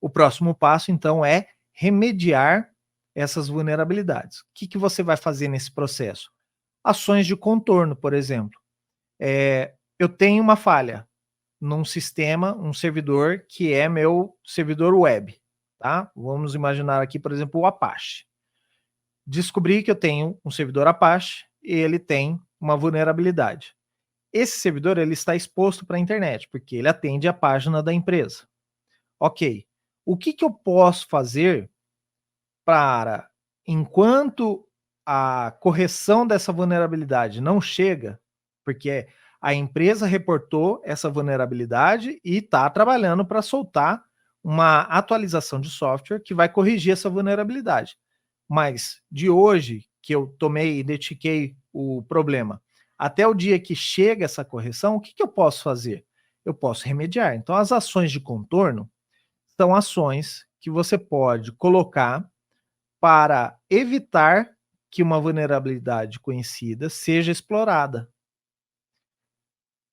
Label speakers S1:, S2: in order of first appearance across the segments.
S1: O próximo passo, então, é remediar essas vulnerabilidades. O que você vai fazer nesse processo? Ações de contorno, por exemplo. Eu tenho uma falha num sistema, um servidor que é meu servidor web, tá? Vamos imaginar aqui, por exemplo, o Apache. Descobri que eu tenho um servidor Apache e ele tem uma vulnerabilidade. Esse servidor ele está exposto para a internet, porque ele atende a página da empresa. Ok. O que eu posso fazer para, enquanto a correção dessa vulnerabilidade não chega, porque a empresa reportou essa vulnerabilidade e está trabalhando para soltar uma atualização de software que vai corrigir essa vulnerabilidade. Mas de hoje que eu tomei e identifiquei o problema, até o dia que chega essa correção, o que eu posso fazer? Eu posso remediar. Então, as ações de contorno são ações que você pode colocar para evitar que uma vulnerabilidade conhecida seja explorada.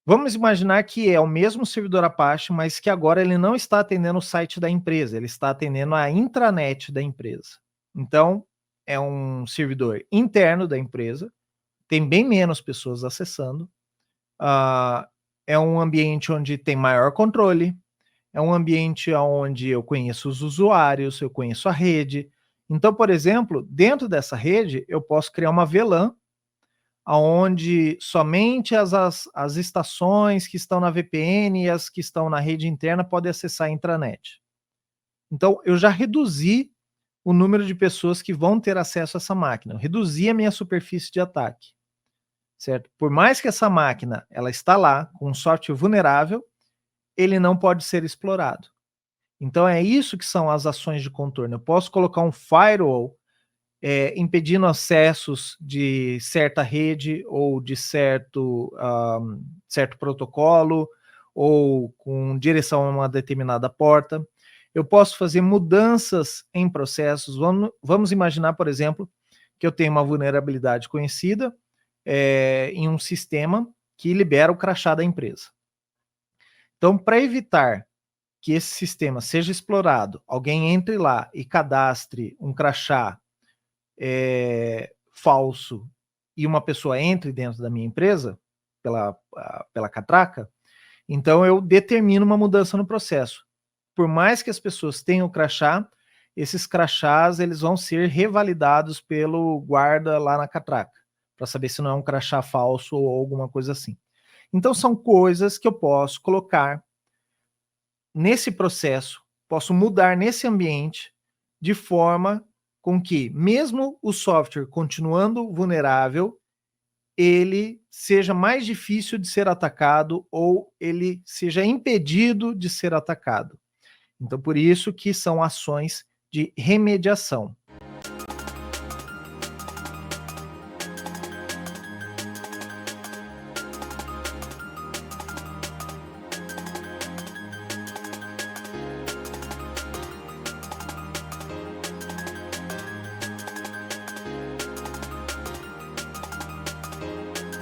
S1: Vamos imaginar que é o mesmo servidor Apache, mas que agora ele não está atendendo o site da empresa, ele está atendendo a intranet da empresa. Então, é um servidor interno da empresa, tem bem menos pessoas acessando, é um ambiente onde tem maior controle, é um ambiente onde eu conheço os usuários, eu conheço a rede. Então, por exemplo, dentro dessa rede, eu posso criar uma VLAN, onde somente as estações que estão na VPN e as que estão na rede interna podem acessar a intranet. Então, eu já reduzi o número de pessoas que vão ter acesso a essa máquina, eu reduzi a minha superfície de ataque, certo? Por mais que essa máquina ela está lá com um software vulnerável, ele não pode ser explorado. Então é isso que são as ações de contorno. Eu posso colocar um firewall impedindo acessos de certa rede ou de certo protocolo ou com direção a uma determinada porta. Eu posso fazer mudanças em processos. Vamos imaginar, por exemplo, que eu tenho uma vulnerabilidade conhecida em um sistema que libera o crachá da empresa. Então, para evitar que esse sistema seja explorado, alguém entre lá e cadastre um crachá falso e uma pessoa entre dentro da minha empresa pela catraca, então eu determino uma mudança no processo. Por mais que as pessoas tenham o crachá, esses crachás eles vão ser revalidados pelo guarda lá na catraca, para saber se não é um crachá falso ou alguma coisa assim. Então são coisas que eu posso colocar nesse processo, posso mudar nesse ambiente de forma com que, mesmo o software continuando vulnerável, ele seja mais difícil de ser atacado ou ele seja impedido de ser atacado. Então, por isso que são ações de remediação.